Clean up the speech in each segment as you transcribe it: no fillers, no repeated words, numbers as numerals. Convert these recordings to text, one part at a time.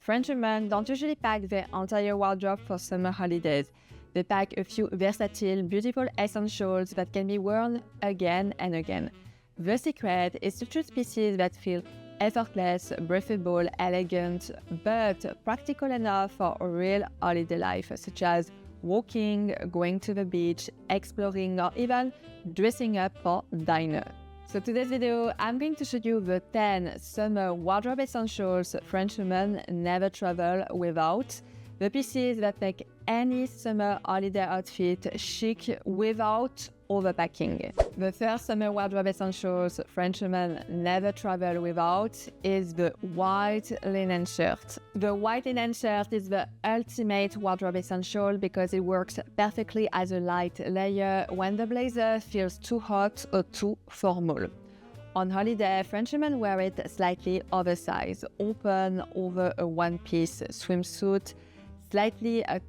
French women don't usually pack their entire wardrobe for summer holidays. They pack a few versatile, beautiful essentials that can be worn again and again. The secret is to choose pieces that feel effortless, breathable, elegant, but practical enough for a real holiday life, such as walking, going to the beach, exploring, or even dressing up for dinner. So today's video, I'm going to show you the 10 summer wardrobe essentials French women never travel without. The pieces that make any summer holiday outfit chic without overpacking. The first summer wardrobe essentials French women never travel without is the white linen shirt. The white linen shirt is the ultimate wardrobe essential because it works perfectly as a light layer when the blazer feels too hot or too formal. On holiday, French women wear it slightly oversized, open over a one-piece swimsuit, slightly a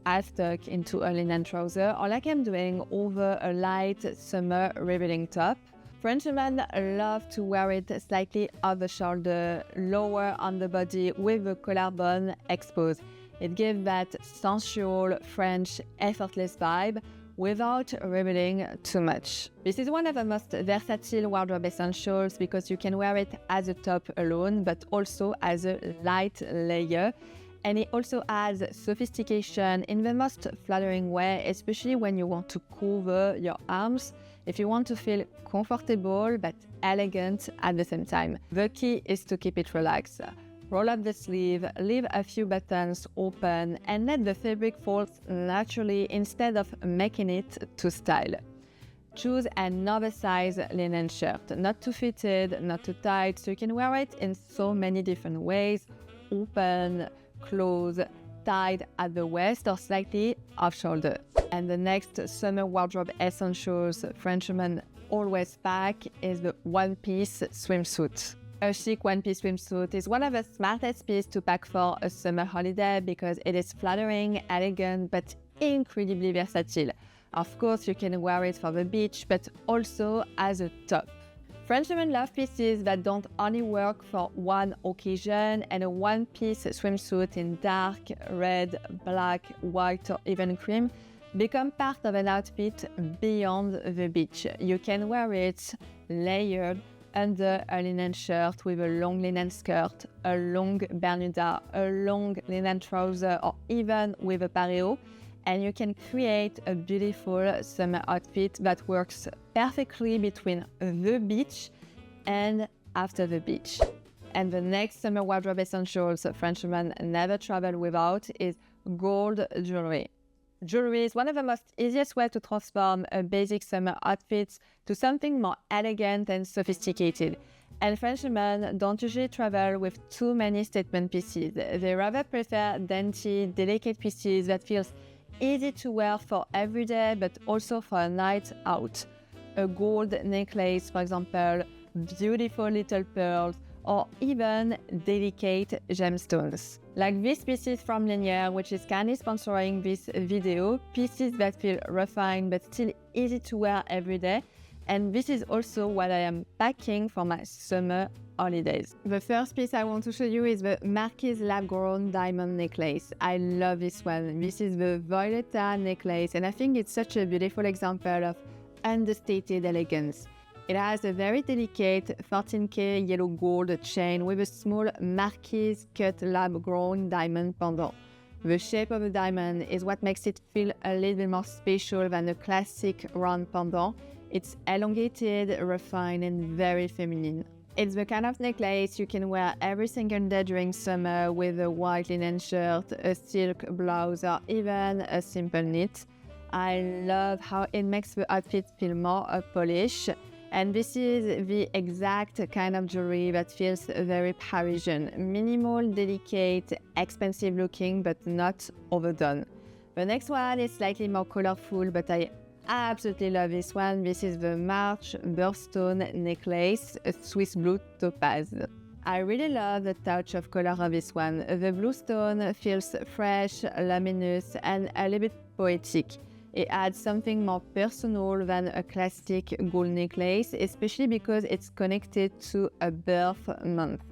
half tuck into a linen trouser, or like I'm doing over a light summer revealing top. French women love to wear it slightly off the shoulder, lower on the body with the collarbone exposed. It gives that sensual French effortless vibe without revealing too much. This is one of the most versatile wardrobe essentials because you can wear it as a top alone, but also as a light layer. And it also adds sophistication in the most flattering way, especially when you want to cover your arms, if you want to feel comfortable but elegant at the same time. The key is to keep it relaxed. Roll up the sleeve, leave a few buttons open, and let the fabric fold naturally instead of making it to style. Choose an oversized linen shirt, not too fitted, not too tight, so you can wear it in so many different ways: open, close, tied at the waist, or slightly off shoulder. And the next summer wardrobe essentials French women always pack is the one-piece swimsuit. A chic one-piece swimsuit is one of the smartest pieces to pack for a summer holiday because it is flattering, elegant, but incredibly versatile. Of course, you can wear it for the beach, but also as a top. French women love pieces that don't only work for one occasion, and a one-piece swimsuit in dark, red, black, white, or even cream become part of an outfit beyond the beach. You can wear it layered under a linen shirt with a long linen skirt, a long bermuda, a long linen trouser, or even with a pareo, and you can create a beautiful summer outfit that works perfectly between the beach and after the beach. And the next summer wardrobe essentials French women never travel without is gold jewelry. Jewelry is one of the most easiest ways to transform a basic summer outfit to something more elegant and sophisticated. And French women don't usually travel with too many statement pieces. They rather prefer dainty, delicate pieces that feels easy to wear for every day, but also for a night out. A gold necklace, for example, beautiful little pearls, or even delicate gemstones. Like these pieces from LINJER, which is kindly sponsoring this video, pieces that feel refined but still easy to wear every day. And this is also what I am packing for my summer holidays. The first piece I want to show you is the Marquise lab-grown diamond necklace. I love this one. This is the Violetta necklace, and I think it's such a beautiful example of understated elegance. It has a very delicate 14K yellow gold chain with a small Marquise cut lab-grown diamond pendant. The shape of the diamond is what makes it feel a little bit more special than a classic round pendant. It's elongated, refined, and very feminine. It's the kind of necklace you can wear every single day during summer with a white linen shirt, a silk blouse, or even a simple knit. I love how it makes the outfit feel more polished. And this is the exact kind of jewelry that feels very Parisian. Minimal, delicate, expensive looking, but not overdone. The next one is slightly more colorful, but I absolutely love this one. This is the March birthstone necklace, a Swiss blue topaz. I really love the touch of color of this one. The blue stone feels fresh, luminous, and a little bit poetic. It adds something more personal than a classic gold necklace, especially because it's connected to a birth month.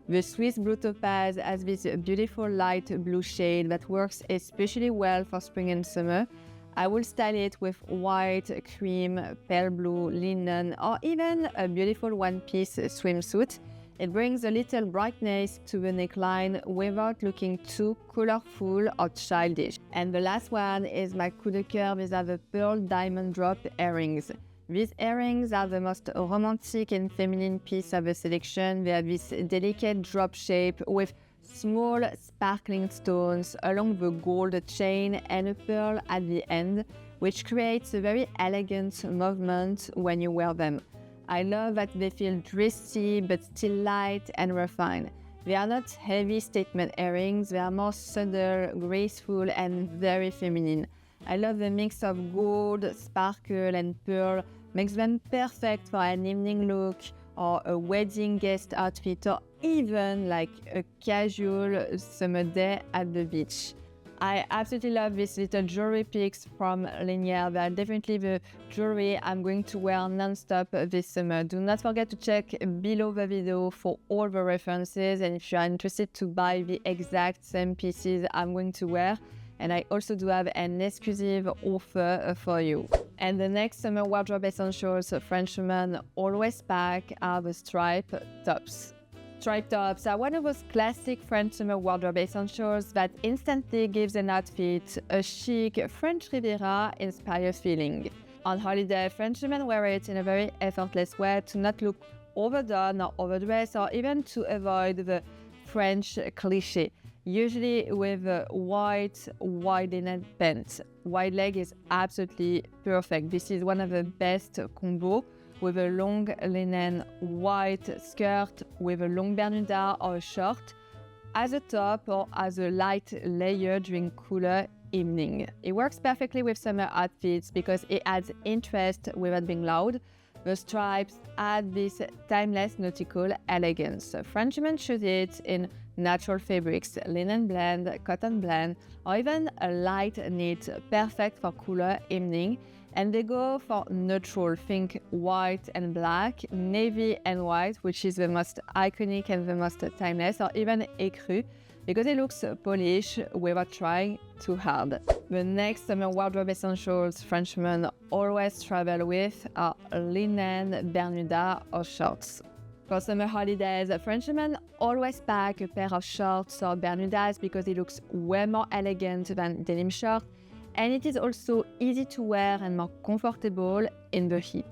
The Swiss Blue Topaz has this beautiful light blue shade that works especially well for spring and summer. I will style it with white, cream, pale blue, linen, or even a beautiful one-piece swimsuit. It brings a little brightness to the neckline without looking too colorful or childish. And the last one is my coup de cœur. These are the pearl diamond drop earrings. These earrings are the most romantic and feminine piece of the selection. They have this delicate drop shape with small sparkling stones along the gold chain and a pearl at the end, which creates a very elegant movement when you wear them. I love that they feel dressy but still light and refined. They are not heavy statement earrings, they are more subtle, graceful and very feminine. I love the mix of gold, sparkle and pearl, makes them perfect for an evening look or a wedding guest outfit or even like a casual summer day at the beach. I absolutely love these little jewelry picks from LINJER. They are definitely the jewelry I'm going to wear non-stop this summer. Do not forget to check below the video for all the references, and if you are interested to buy the exact same pieces I'm going to wear. And I also do have an exclusive offer for you. And the next summer wardrobe essentials French women always pack are the striped tops. Striped tops are one of those classic French summer wardrobe essentials that instantly gives an outfit a chic French Riviera-inspired feeling. On holiday, French women wear it in a very effortless way to not look overdone or overdressed, or even to avoid the French cliché. Usually with a white wide linen pants. Wide leg is absolutely perfect. This is one of the best combo with a long linen white skirt with a long bermuda or a short as a top or as a light layer during cooler evening. It works perfectly with summer outfits because it adds interest without being loud. The stripes add this timeless nautical elegance. French women choose it in natural fabrics, linen blend, cotton blend, or even a light knit, perfect for cooler evening. And they go for neutral, think white and black, navy and white, which is the most iconic and the most timeless, or even écru, because it looks polished without trying too hard. The next summer wardrobe essentials French women always travel with are linen, bermuda, or shorts. For summer holidays, French women always pack a pair of shorts or bermudas because it looks way more elegant than denim shorts, and it is also easy to wear and more comfortable in the heat.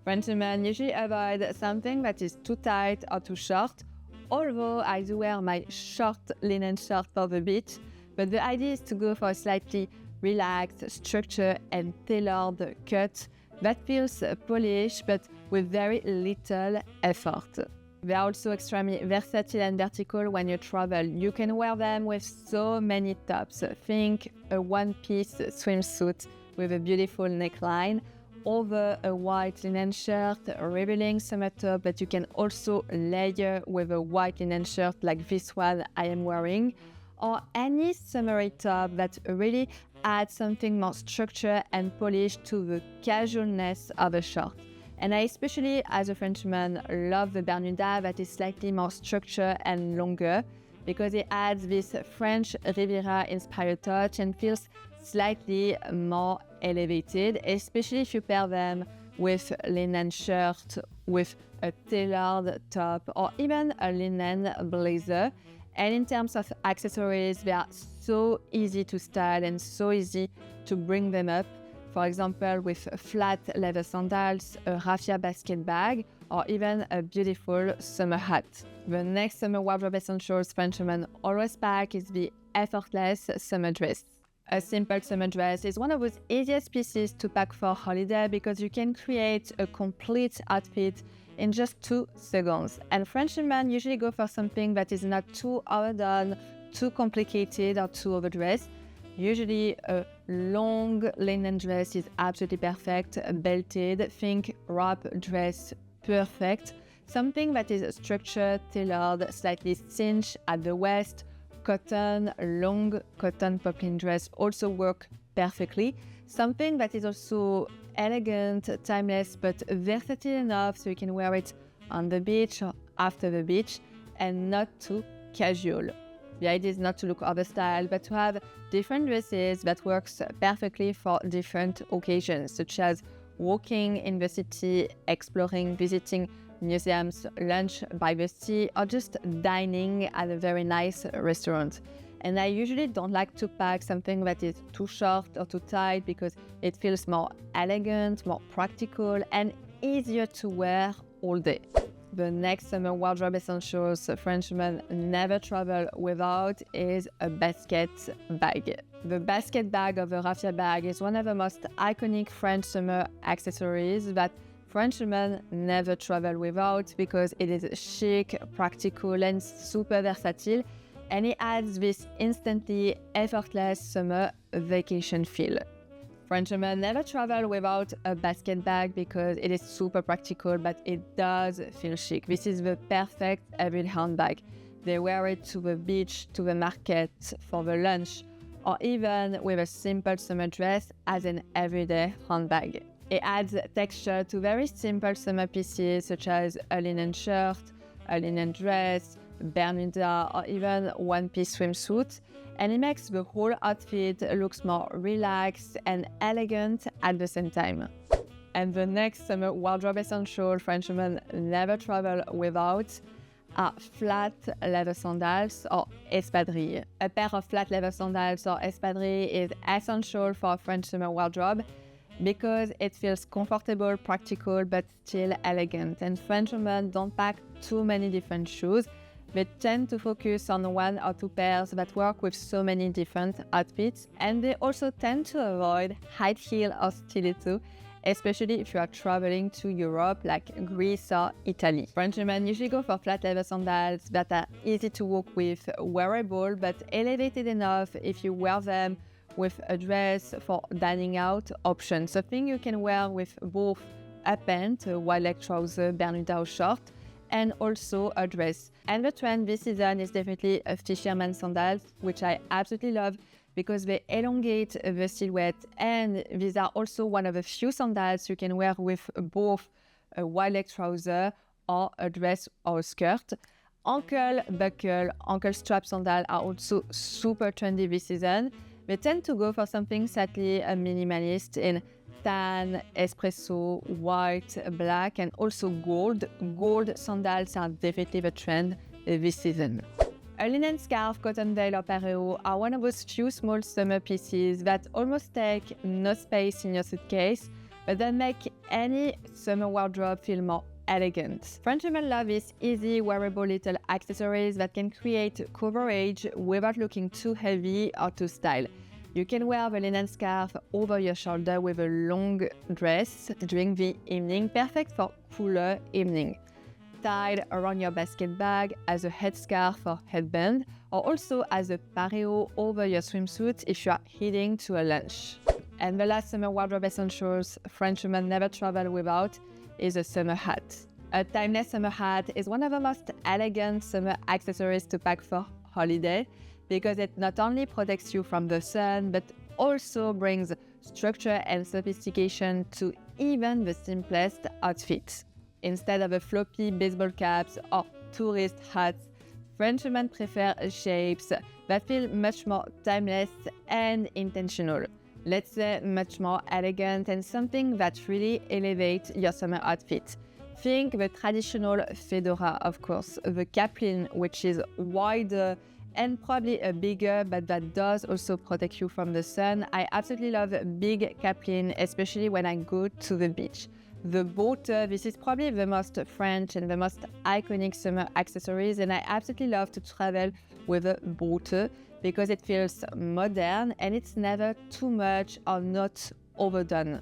French women usually avoid something that is too tight or too short, although I do wear my short linen shirt for the beach, but the idea is to go for a slightly relaxed, structured and tailored cut that feels polished but with very little effort. They are also extremely versatile and vertical when you travel. You can wear them with so many tops. Think a one-piece swimsuit with a beautiful neckline, over a white linen shirt, revealing summer top that you can also layer with a white linen shirt like this one I am wearing, or any summery top that really adds something more structured and polished to the casualness of a shirt. And I especially, as a Frenchman, love the bermuda that is slightly more structured and longer because it adds this French Riviera-inspired touch and feels slightly more elevated, especially if you pair them with linen shirt, with a tailored top, or even a linen blazer. And in terms of accessories, they are so easy to style and so easy to bring them up. For example, with flat leather sandals, a raffia basket bag, or even a beautiful summer hat. The next summer wardrobe essentials French women always pack is the effortless summer dress. A simple summer dress is one of those easiest pieces to pack for holiday because you can create a complete outfit in just 2 seconds. And French women usually go for something that is not too overdone, too complicated, or too overdressed. Usually a long linen dress is absolutely perfect, belted, think wrap dress, perfect. Something that is structured, tailored, slightly cinched at the waist, cotton, long cotton poplin dress also work perfectly. Something that is also elegant, timeless, but versatile enough so you can wear it on the beach or after the beach. and not too casual. The idea is not to look overstyled, but to have different dresses that works perfectly for different occasions, such as walking in the city, exploring, visiting museums, lunch by the sea, or just dining at a very nice restaurant. And I usually don't like to pack something that is too short or too tight because it feels more elegant, more practical, and easier to wear all day. The next summer wardrobe essentials Frenchmen never travel without is a basket bag. The basket bag of a raffia bag is one of the most iconic French summer accessories that Frenchmen never travel without because it is chic, practical, and super versatile, and it adds this instantly effortless summer vacation feel. Frenchmen never travel without a basket bag because it is super practical, but it does feel chic. This is the perfect everyday handbag. They wear it to the beach, to the market, for the lunch, or even with a simple summer dress as an everyday handbag. It adds texture to very simple summer pieces such as a linen shirt, a linen dress, Bermuda, or even one-piece swimsuit, and it makes the whole outfit look more relaxed and elegant at the same time. And the next summer wardrobe essential Frenchmen never travel without are flat leather sandals or espadrilles. A pair of flat leather sandals or espadrilles is essential for a French summer wardrobe because it feels comfortable, practical, but still elegant. And Frenchmen don't pack too many different shoes. They tend to focus on one or two pairs that work with so many different outfits, and they also tend to avoid high heel or stiletto, especially if you are traveling to Europe like Greece or Italy. Frenchmen usually go for flat leather sandals that are easy to walk with, wearable but elevated enough if you wear them with a dress for dining out option. Something you can wear with both a pant, a wide leg trouser, Bermuda or short, and also a dress. And the trend this season is definitely a fisherman sandals, which I absolutely love because they elongate the silhouette, and these are also one of the few sandals you can wear with both a wide leg trouser or a dress or a skirt. Ankle buckle, ankle strap sandals are also super trendy this season. They tend to go for something slightly minimalist in tan, espresso, white, black, and also gold. Gold sandals are definitely the trend this season. A linen scarf, cotton veil, or pareo are one of those few small summer pieces that almost take no space in your suitcase, but that make any summer wardrobe feel more elegant. Frenchmen love these easy, wearable little accessories that can create coverage without looking too heavy or too stylish. You can wear the linen scarf over your shoulder with a long dress during the evening, perfect for cooler evening. Tied around your basket bag as a headscarf or headband, or also as a pareo over your swimsuit if you are heading to a lunch. And the last summer wardrobe essentials Frenchmen never travel without is a summer hat. A timeless summer hat is one of the most elegant summer accessories to pack for holiday because it not only protects you from the sun, but also brings structure and sophistication to even the simplest outfits. Instead of the floppy baseball caps or tourist hats, Frenchmen prefer shapes that feel much more timeless and intentional. Let's say much more elegant and something that really elevates your summer outfit. Think the traditional fedora, of course, the caplin, which is wider and probably a bigger, but that does also protect you from the sun. I absolutely love big caplin, especially when I go to the beach. The boat, this is probably the most French and the most iconic summer accessories, and I absolutely love to travel with a boat because it feels modern and it's never too much or not overdone.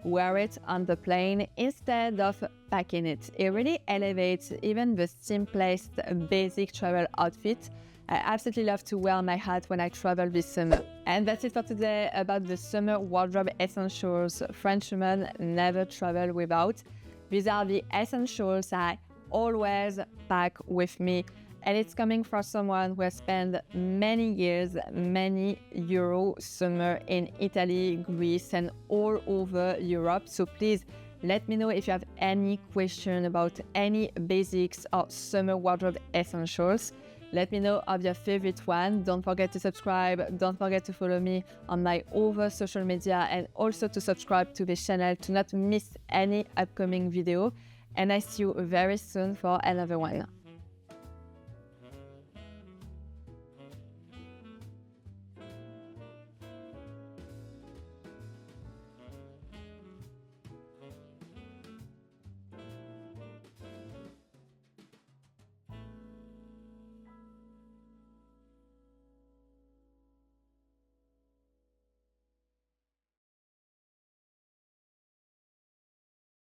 Wear it on the plane instead of packing it. It really elevates even the simplest basic travel outfit. I absolutely love to wear my hat when I travel this summer. And that's it for today about the summer wardrobe essentials Frenchmen never travel without. These are the essentials I always pack with me, and it's coming from someone who has spent many years, many Euro summer in Italy, Greece, and all over Europe. So please Let me know if you have any question about any basics or summer wardrobe essentials. Let me know of your favorite one. Don't forget to subscribe. Don't forget to follow me on my other social media and also to subscribe to this channel to not miss any upcoming video. And I see you very soon for another one.